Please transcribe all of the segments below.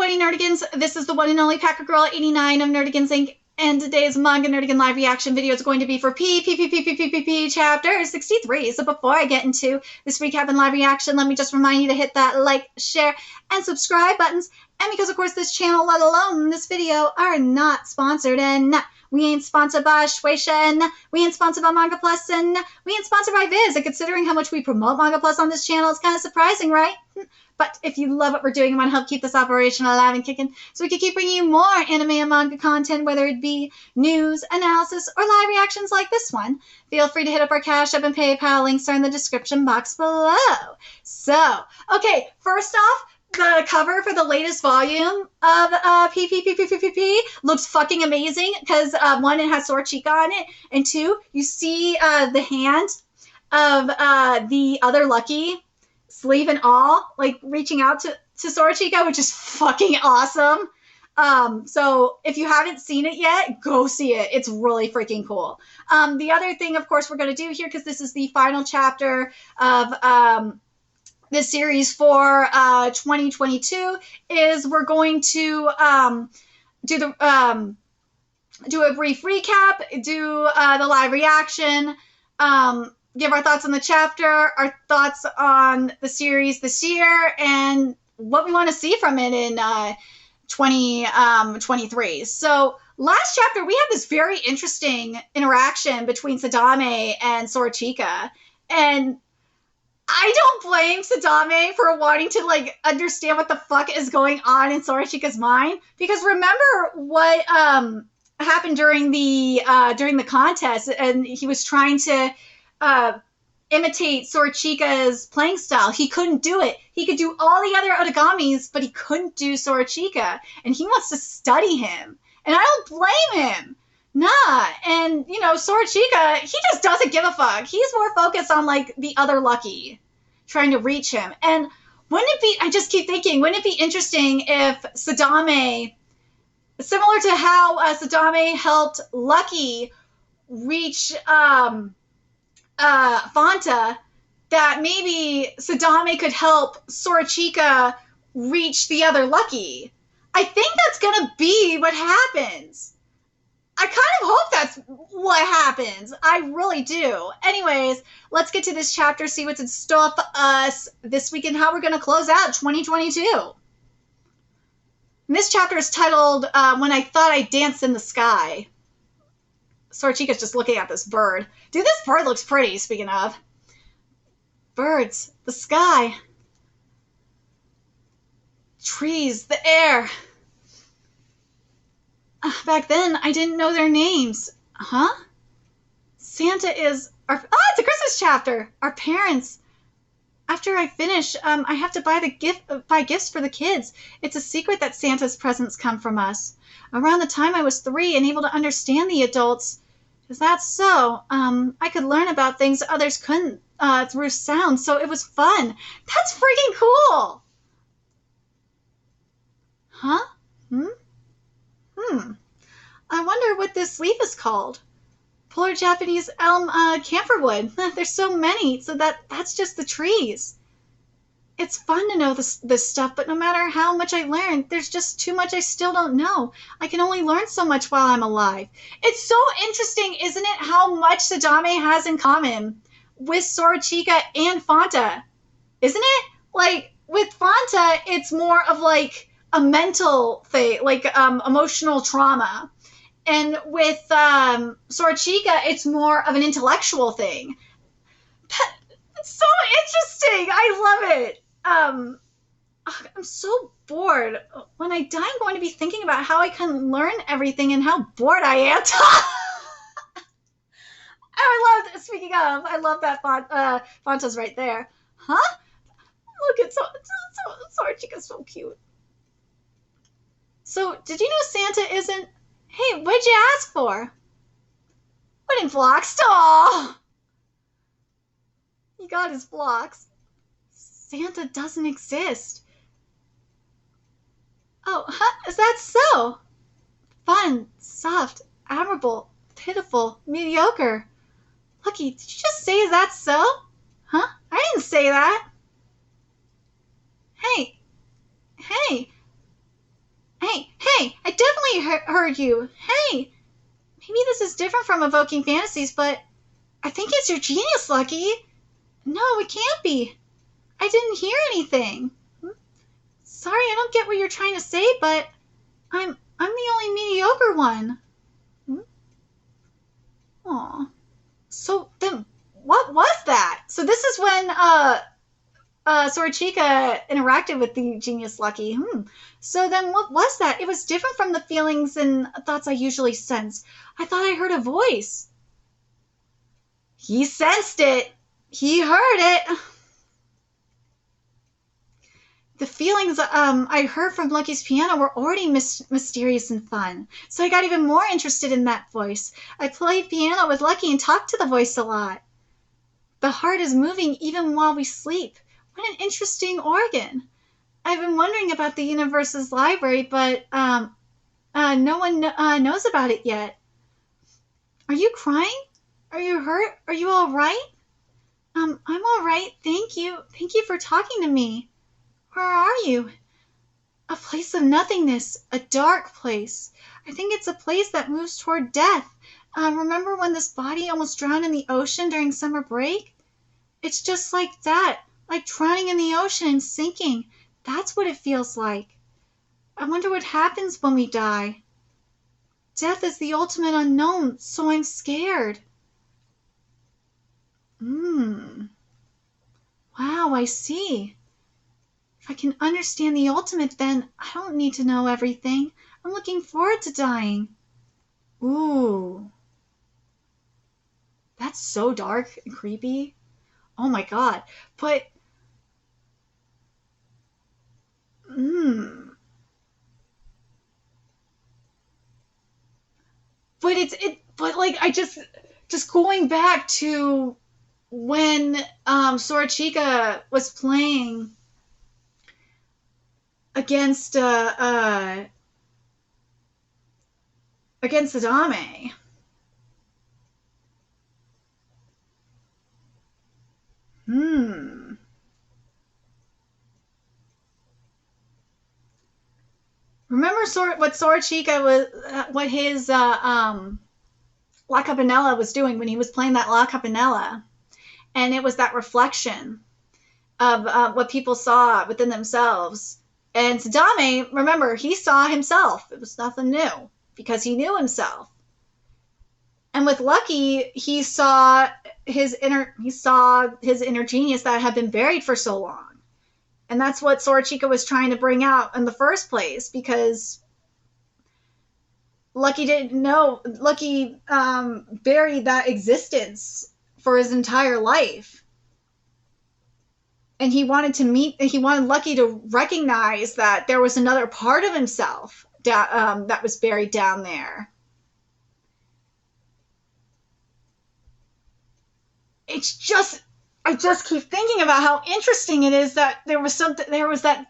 disappointing nerdigans? This is the one and only Packer Girl 89 of Nerdigans Inc. And today's Manga Nerdigan live reaction video is going to be for PPPPPP chapter 63. So before I get into this recap and live reaction, let me just remind you to hit that like, share, and subscribe buttons. And because, of course, this channel, let alone this video, are not sponsored. And we ain't sponsored by Shueisha, and we ain't sponsored by Manga Plus, and we ain't sponsored by Viz. And considering how much we promote Manga Plus on this channel, it's kind of surprising, right? But if you love what we're doing and want to help keep this operation alive and kicking so we can keep bringing you more anime and manga content, whether it be news, analysis, or live reactions like this one, feel free to hit up our Cash App and PayPal. Links are in the description box below. So, okay, first off, the cover for the latest volume of PPPPPP looks fucking amazing because, one, it has Sora Chica on it, and two, you see the hand of the other Lucky, sleeve and all, like reaching out to Sora Chica, which is fucking awesome. So if you haven't seen it yet, go see it. It's really freaking cool. The other thing, of course, we're going to do here, because this is the final chapter of this series for 2022, is we're going to do a brief recap, do the live reaction, give our thoughts on the chapter, our thoughts on the series this year, and what we want to see from it in 2023. So last chapter, we had this very interesting interaction between Sadame and Sora Chica, and I don't blame Sadame for wanting to, like, understand what the fuck is going on in Sora Chica's mind, because remember what happened during the contest, and he was trying to imitate Sora Chica's playing style. He couldn't do it. He could do all the other Otogamis, but he couldn't do Sora Chica, and he wants to study him, and I don't blame him. Nah, and, you know, Sora Chica, he just doesn't give a fuck. He's more focused on, like, the other Lucky, trying to reach him. And wouldn't it be, I just keep thinking, wouldn't it be interesting if Sadame, similar to how Sadame helped Lucky reach Fanta, that maybe Sadame could help Sora Chica reach the other Lucky? I think that's gonna be what happens. I kind of hope that's what happens. I really do. Anyways, let's get to this chapter, see what's in store for us this week, and how we're going to close out 2022. And this chapter is titled, When I Thought I Danced in the Sky. Sora Chica's just looking at this bird. Dude, this bird looks pretty, speaking of. Birds, the sky, trees, the air. Back then, I didn't know their names. Huh? Santa is our... Oh, it's a Christmas chapter! Our parents. After I finish, I have to buy gifts for the kids. It's a secret that Santa's presents come from us. Around the time I was 3 and able to understand the adults. Is that so? I could learn about things others couldn't through sound, so it was fun. That's freaking cool! Huh? I wonder what this leaf is called. Polar Japanese elm camphorwood. There's so many, so that's just the trees. It's fun to know this stuff, but no matter how much I learn, there's just too much I still don't know. I can only learn so much while I'm alive. It's so interesting, isn't it, how much Sadame has in common with Sora Chica and Fanta? Isn't it? Like, with Fanta, it's more of, like, a mental thing, like emotional trauma. And with Sora Chica, it's more of an intellectual thing. It's so interesting. I love it. I'm so bored. When I die, I'm going to be thinking about how I can learn everything and how bored I am. Speaking of, I love that Fanta's right there. Huh? Look at Sora Chica's so cute. So, did you know Santa isn't... Hey, what'd you ask for? Wooden blocks. Aww! He got his blocks. Santa doesn't exist. Oh, huh? Is that so? Fun, soft, admirable, pitiful, mediocre. Lucky, did you just say, is that so? Huh? I didn't say that. Hey. Hey, I definitely heard you. Hey, maybe this is different from evoking fantasies, but I think it's your genius, Lucky. No, it can't be. I didn't hear anything. Sorry, I don't get what you're trying to say, but I'm the only mediocre one. Aw. So then, what was that? So this is when Sorachika interacted with the genius Lucky. So then what was that? It was different from the feelings and thoughts I usually sense. I thought I heard a voice. He sensed it. He heard it. The feelings I heard from Lucky's piano were already mysterious and fun. So I got even more interested in that voice. I played piano with Lucky and talked to the voice a lot. The heart is moving even while we sleep. What an interesting organ. I've been wondering about the universe's library, but no one knows about it yet. Are you crying? Are you hurt? Are you all right? I'm all right. Thank you. Thank you for talking to me. Where are you? A place of nothingness. A dark place. I think it's a place that moves toward death. Remember when this body almost drowned in the ocean during summer break? It's just like that. Like drowning in the ocean and sinking. That's what it feels like. I wonder what happens when we die. Death is the ultimate unknown, so I'm scared. Wow, I see. If I can understand the ultimate, then I don't need to know everything. I'm looking forward to dying. Ooh. That's so dark and creepy. Oh my god. But but but like I just going back to when Sorachika was playing against against Adame. Remember what Sorachika was what his La Campanella was doing when he was playing that La Campanella, and it was that reflection of what people saw within themselves. And Sadame, remember, he saw himself. It was nothing new because he knew himself. And with Lucky, he saw his inner genius that had been buried for so long. And that's what Sorachika was trying to bring out in the first place, because Lucky didn't know. Lucky buried that existence for his entire life. And he wanted Lucky to recognize that there was another part of himself that was buried down there. It's just, I just keep thinking about how interesting it is that there was that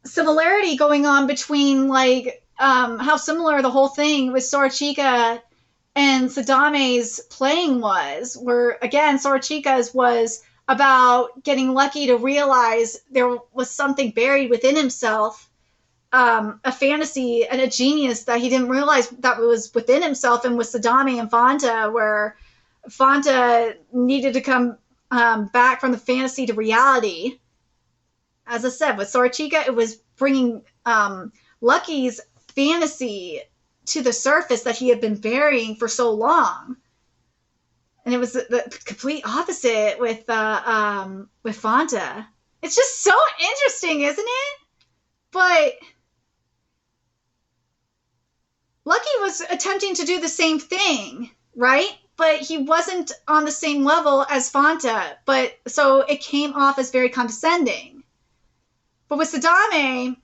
similarity going on between like how similar the whole thing with Sorachika and Sadame's playing was, where again Sorachika's was about getting Lucky to realize there was something buried within himself, a fantasy and a genius that he didn't realize that was within himself. And with Sadame and Fanta, where Fanta needed to come back from the fantasy to reality. As I said, with Sorachika, it was bringing Lucky's fantasy to the surface that he had been burying for so long. And it was the complete opposite with Fanta. It's just so interesting, isn't it? But Lucky was attempting to do the same thing, right? But he wasn't on the same level as Fanta. But so it came off as very condescending. But with Sadame,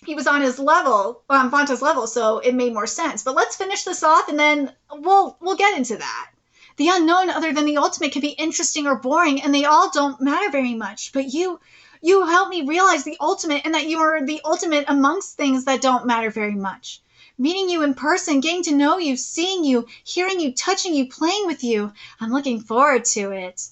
he was on his level, on Fanta's level, so it made more sense. But let's finish this off, and then we'll get into that. The unknown, other than the ultimate, can be interesting or boring, and they all don't matter very much. But you help me realize the ultimate, and that you are the ultimate amongst things that don't matter very much. Meeting you in person, getting to know you, seeing you, hearing you, touching you, playing with you. I'm looking forward to it.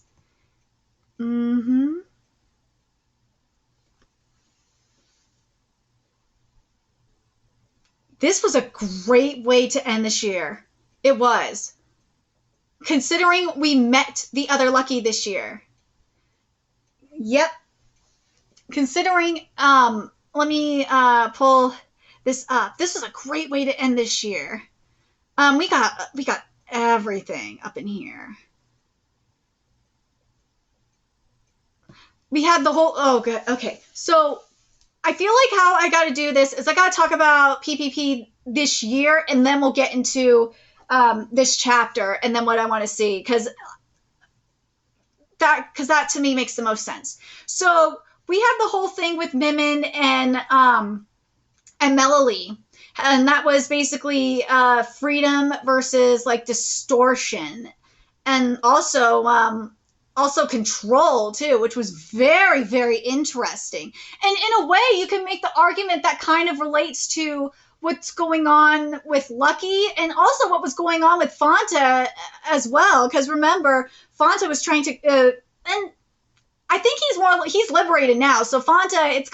This was a great way to end this year. It was. Considering we met the other Lucky this year. Yep. Considering, let me pull this up. This is a great way to end this year. We got everything up in here. We had the whole, oh, good. Okay. So I feel like how I got to do this is I got to talk about PPP this year, and then we'll get into this chapter and then what I want to see, because that to me makes the most sense. So we had the whole thing with Mimin and Melody, and that was basically freedom versus like distortion, and also control too, which was very, very interesting. And in a way, you can make the argument that kind of relates to what's going on with Lucky, and also what was going on with Fanta as well. Because remember, Fanta was trying to, and I think he's liberated now. So Fanta, it's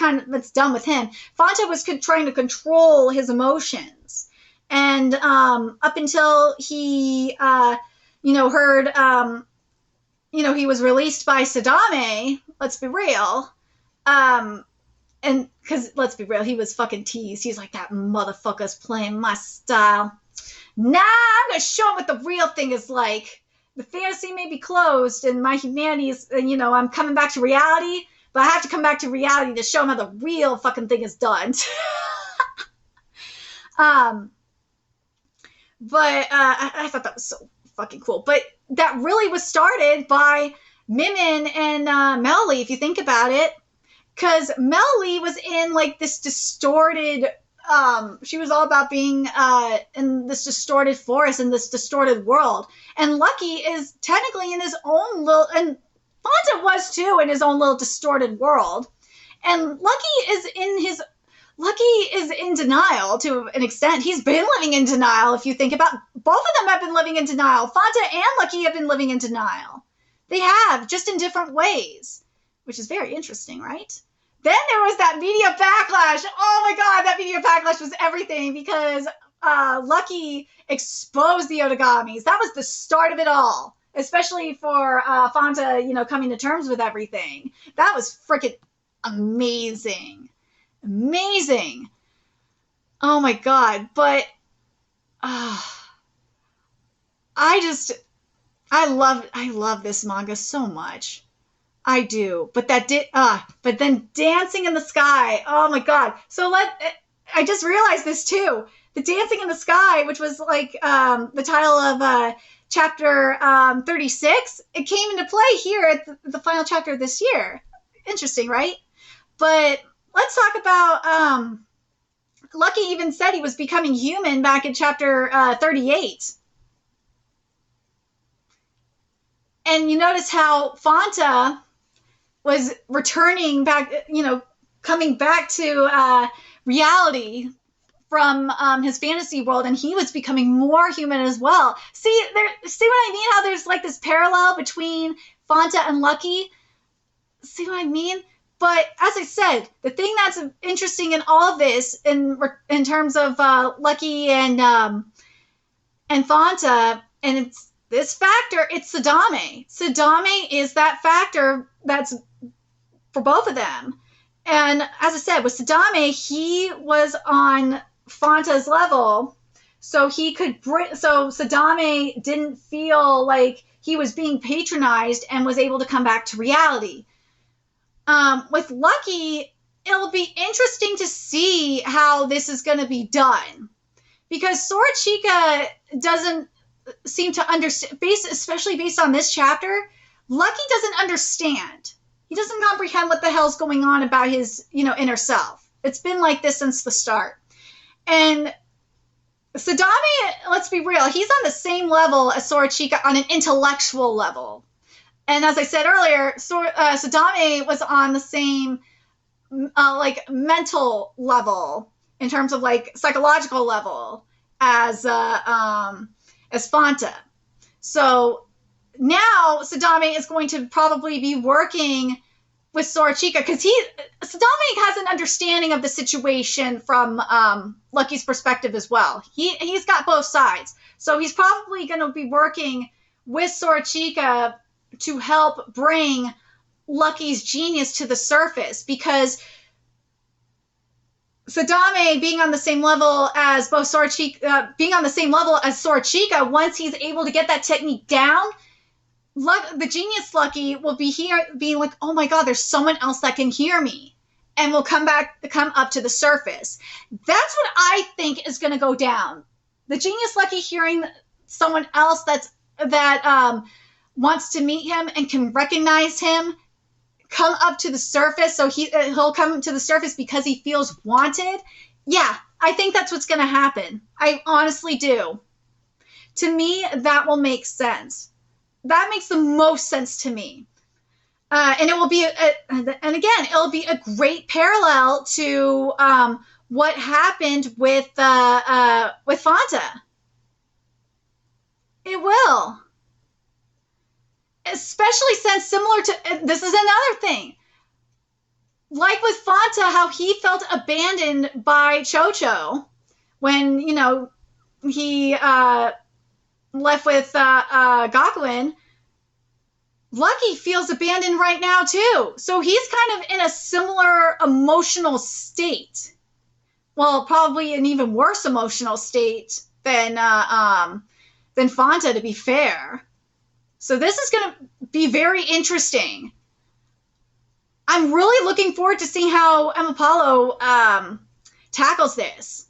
done with him. Fanta was trying to control his emotions, and up until he, heard, he was released by Sadame. Let's be real. And because let's be real, he was fucking teased. He's like, that motherfucker's playing my style. Nah, I'm gonna show him what the real thing is like. The fantasy may be closed, and my humanity is, I'm coming back to reality, but I have to come back to reality to show him how the real fucking thing is done. But I thought that was so fucking cool. But that really was started by Mimin and Melly, if you think about it. Because Melly was in like this distorted, she was all about being in this distorted forest, in this distorted world. And Lucky is technically in his own little, and Fonta was too, in his own little distorted world. And Lucky is in denial to an extent. He's been living in denial, if you think about it. Both of them have been living in denial. Fonta and Lucky have been living in denial. They have, just in different ways, which is very interesting, right? Then there was that media backlash. Oh my God, that media backlash was everything, because Lucky exposed the Otogamis. That was the start of it all, especially for Fonta, coming to terms with everything. That was freaking amazing. Amazing. Oh my God. But I love this manga so much. I do. But but then Dancing in the Sky. Oh my God. So I just realized this too. The Dancing in the Sky, which was like the title of chapter 36, it came into play here at the final chapter of this year. Interesting, right? But let's talk about Lucky even said he was becoming human back in chapter 38. And you notice how Fonta was returning back, coming back to reality from his fantasy world, and he was becoming more human as well. See what I mean? How there's like this parallel between Fonta and Lucky? See what I mean? But as I said, the thing that's interesting in all of this, in terms of Lucky and Fonta, and it's this factor, it's Sadame. Sadame is that factor that's for both of them. And as I said, with Sadame, he was on Fonta's level, so Sadame didn't feel like he was being patronized and was able to come back to reality. With Lucky, it'll be interesting to see how this is going to be done, because Sora Chica doesn't seem to understand, especially based on this chapter. Lucky doesn't understand. He doesn't comprehend what the hell's going on about his, inner self. It's been like this since the start. And Sadame, let's be real, he's on the same level as Sora Chica on an intellectual level. And as I said earlier, Sadame was on the same, mental level, in terms of psychological level, as Fonta. So now Sadame is going to probably be working with Sorochika, because Sadame has an understanding of the situation from Lucky's perspective as well. He's got both sides. So he's probably going to be working with Sorochika to help bring Lucky's genius to the surface, because Sadame being on the same level as Sorochika, once he's able to get that technique down, the genius Lucky will be here being like, oh my God, there's someone else that can hear me, and will come up to the surface. That's what I think is going to go down. The genius Lucky hearing someone else that wants to meet him and can recognize him come up to the surface. So he'll come to the surface because he feels wanted. Yeah, I think that's what's going to happen. I honestly do. To me, that will make sense. That makes the most sense to me. And it will be, it'll be a great parallel to what happened with Fanta. It will. Especially since this is another thing. Like with Fanta, how he felt abandoned by Cho-Cho when, he left with Gakuen. Lucky feels abandoned right now too. So he's kind of in a similar emotional state. Well, probably an even worse emotional state than Fanta, to be fair. So this is going to be very interesting. I'm really looking forward to seeing how Apollo tackles this,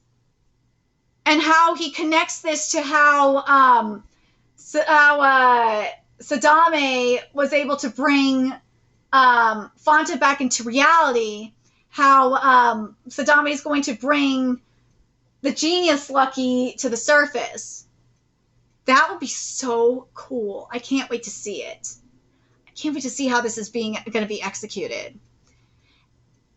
and how he connects this to how Sadame was able to bring Fanta back into reality. How Sadame is going to bring the genius Lucky to the surface. That would be so cool. I can't wait to see it. I can't wait to see how this is going to be executed.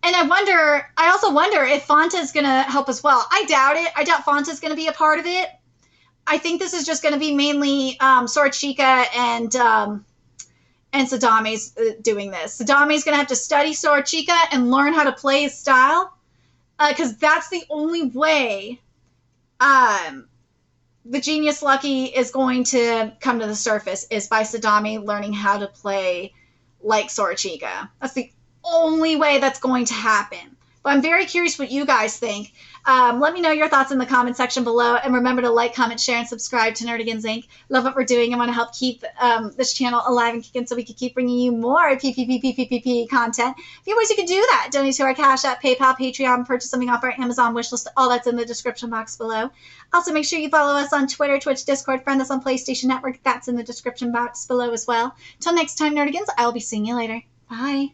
And I also wonder if Fanta is going to help as well. I doubt it. I doubt Fanta is going to be a part of it. I think this is just going to be mainly Sorochika and Sadame's doing this. Sadame's going to have to study Sorochika and learn how to play his style, because that's the only way the genius Lucky is going to come to the surface, is by Sadame learning how to play like Sorochika. That's the only way that's going to happen. But I'm very curious what you guys think. Let me know your thoughts in the comment section below. And remember to like, comment, share, and subscribe to Nerdigans Inc. Love what we're doing. I want to help keep this channel alive and kicking so we can keep bringing you more PPPPPP content. A few ways you can do that. Donate to our Cash App, PayPal, Patreon, purchase something off our Amazon wishlist. All that's in the description box below. Also, make sure you follow us on Twitter, Twitch, Discord, friend us on PlayStation Network. That's in the description box below as well. Till next time, Nerdigans, I'll be seeing you later. Bye.